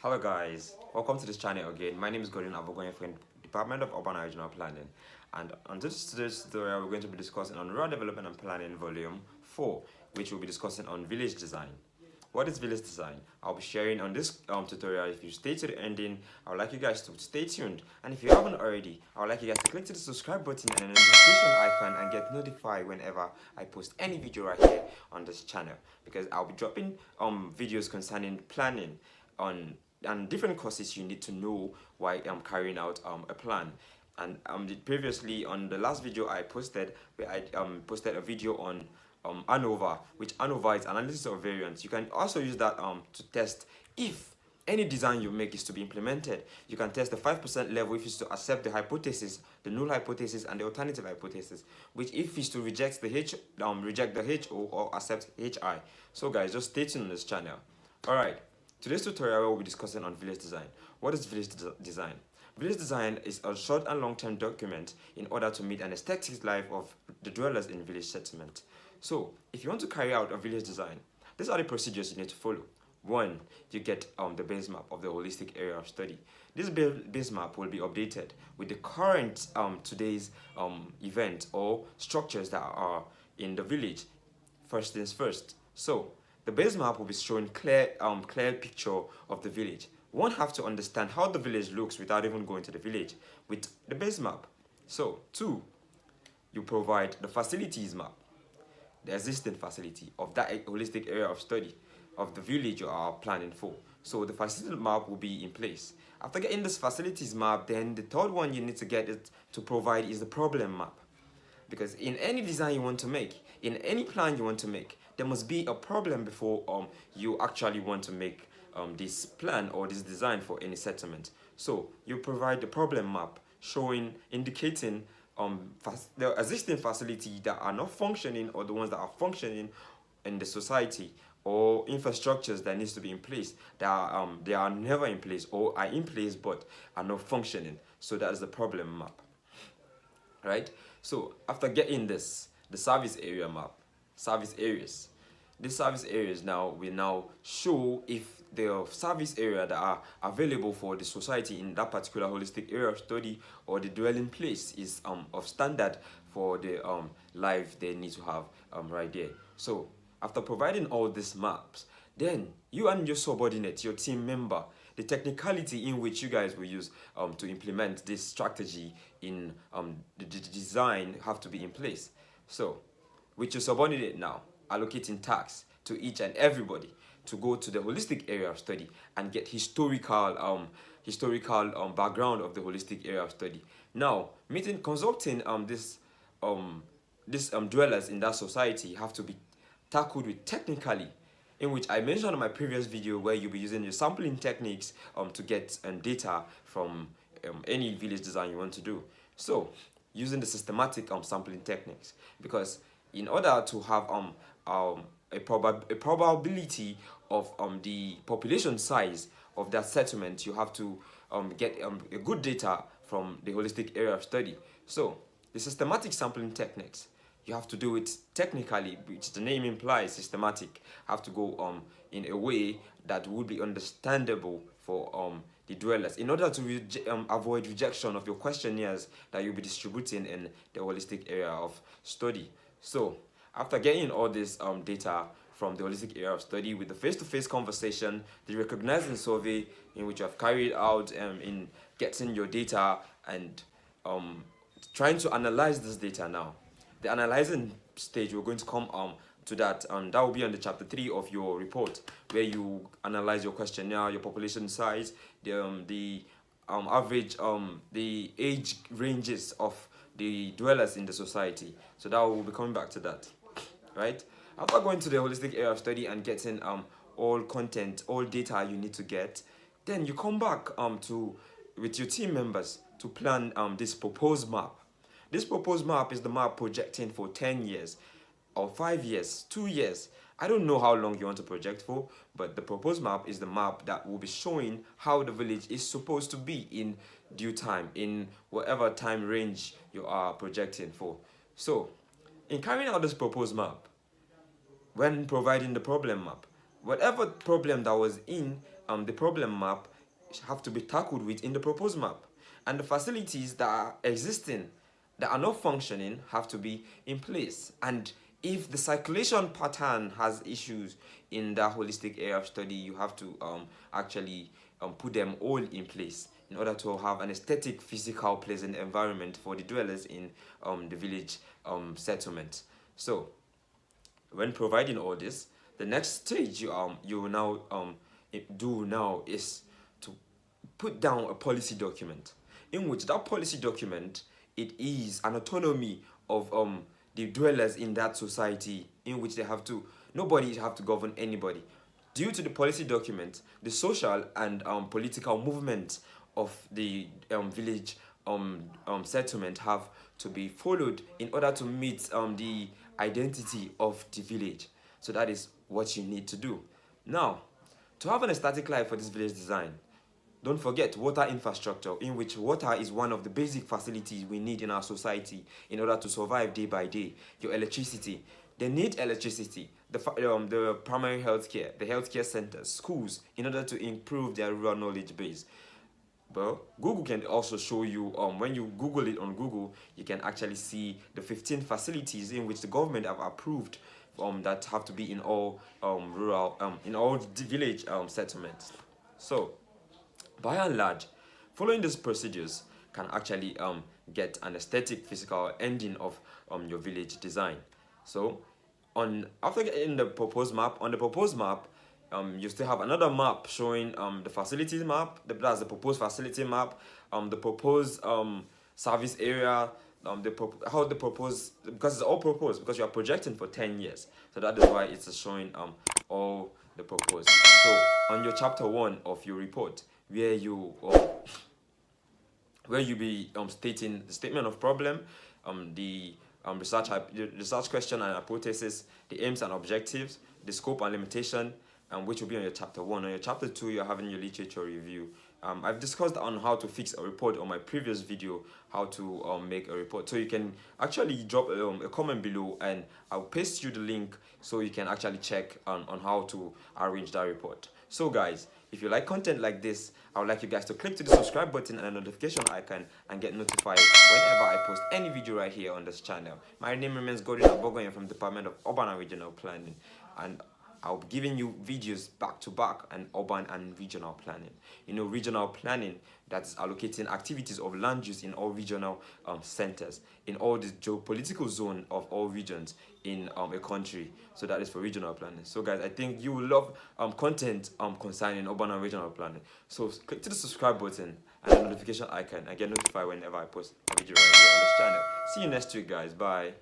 Hello guys, welcome to this channel again. My name is Gordon Abogoye from Department of Urban and Regional Planning, and on today's tutorial we're going to be discussing on Rural Development and Planning Volume 4, which will be discussing on village design. What is village design? I'll be sharing on this tutorial. If you stay to the ending, I would like you guys to stay tuned, and if you haven't already, I would like you guys to click to the subscribe button and the notification icon and get notified whenever I post any video right here on this channel, because I'll be dropping videos concerning planning on and different courses you need to know while I'm carrying out a plan. And previously on the last video I posted, where I posted a video on ANOVA, which ANOVA is analysis of variance. You can also use that to test if any design you make is to be implemented. You can test the 5% level if it's to accept the hypothesis, the null hypothesis, and the alternative hypothesis, which if it's to reject the HO or accept HI. So guys, just stay tuned on this channel. Alright. Today's tutorial we'll be discussing on village design. What is village design? Village design is a short and long-term document in order to meet an aesthetic life of the dwellers in village settlement. So, if you want to carry out a village design, these are the procedures you need to follow. One, you get the base map of the holistic area of study. This base map will be updated with the current today's event or structures that are in the village. First things first. So, the base map will be showing clear picture of the village. One have to understand how the village looks without even going to the village with the base map. So, two, you provide the facilities map, the existing facility of that holistic area of study of the village you are planning for. So the facility map will be in place. After getting this facilities map, then the third one you need to get it to provide is the problem map. Because in any design you want to make, in any plan you want to make, there must be a problem before you actually want to make this plan or this design for any settlement. So you provide the problem map showing, indicating the existing facility that are not functioning or the ones that are functioning in the society, or infrastructures that needs to be in place that they are never in place or are in place but are not functioning. So that is the problem map. Right? So after getting this, the service area map, service areas. These service areas now will now show if the service area that are available for the society in that particular holistic area of study or the dwelling place is of standard for the life they need to have right there. So after providing all these maps, then you and your subordinate, your team member, the technicality in which you guys will use to implement this strategy in the design have to be in place. So, with your subordinate now, allocating tasks to each and everybody to go to the holistic area of study and get historical background of the holistic area of study. Now, consulting these dwellers in that society have to be tackled with technically, in which I mentioned in my previous video, where you'll be using your sampling techniques to get data from any village design you want to do. So, using the systematic sampling techniques, because in order to have a probability of the population size of that settlement, you have to get a good data from the holistic area of study. So, the systematic sampling techniques, you have to do it technically, which the name implies, systematic. Have to go in a way that would be understandable for the dwellers, in order to avoid rejection of your questionnaires that you'll be distributing in the holistic area of study. So after getting all this data from the holistic area of study with the face-to-face conversation, the recognizing survey in which you have carried out in getting your data and trying to analyze this data now. The analyzing stage, we're going to come to that, and that will be on the chapter 3 of your report, where you analyze your questionnaire, your population size, the average, the age ranges of the dwellers in the society. So that will be coming back to that, right? After going to the holistic area of study and getting all content, all data you need to get, then you come back with your team members to plan this proposed map. This proposed map is the map projecting for 10 years or 5 years, 2 years. I don't know how long you want to project for, but the proposed map is the map that will be showing how the village is supposed to be in due time, in whatever time range you are projecting for. So, in carrying out this proposed map, when providing the problem map, whatever problem that was in the problem map have to be tackled within the proposed map, and the facilities that are existing that are not functioning have to be in place. And if the circulation pattern has issues in that holistic area of study, you have to actually put them all in place in order to have an aesthetic, physical, pleasant environment for the dwellers in the village settlement. So when providing all this, the next stage you will now do now is to put down a policy document, in which that policy document, it is an autonomy of the dwellers in that society, in which they have to, nobody have to govern anybody. Due to the policy document, the social and political movement of the village settlement have to be followed in order to meet the identity of the village. So that is what you need to do. Now, to have an aesthetic life for this village design, don't forget water infrastructure, in which water is one of the basic facilities we need in our society in order to survive day by day. Your electricity. They need electricity, the primary healthcare, the healthcare centers, schools, in order to improve their rural knowledge base. But Google can also show you, when you Google it on Google, you can actually see the 15 facilities in which the government have approved that have to be in all rural, in all the village settlements. So, by and large, following these procedures can actually get an aesthetic, physical ending of your village design. So, after getting the proposed map, on the proposed map, you still have another map showing the facilities map. That's the proposed facility map. The proposed service area. How the proposed, because it's all proposed, because you are projecting for 10 years. So that is why it's showing all the proposed. So on your chapter 1 of your report, where you be stating the statement of problem, the research question and hypothesis, the aims and objectives, the scope and limitation, which will be on your chapter 1. On your chapter 2, you're having your literature review. I've discussed on how to fix a report on my previous video, how to make a report. So you can actually drop a comment below, and I'll paste you the link so you can actually check on how to arrange that report. So guys, if you like content like this, I would like you guys to click to the subscribe button and the notification icon and get notified whenever I post any video right here on this channel. My name remains Godwin Abogoyan from the Department of Urban and Regional Planning, and I'll be giving you videos back to back on urban and regional planning. You know, regional planning, that's allocating activities of land use in all regional centers, in all the geopolitical zone of all regions in a country. So that is for regional planning. So guys, I think you will love content concerning urban and regional planning. So click to the subscribe button and the notification icon and get notified whenever I post a video right here on this channel. See you next week, guys. Bye.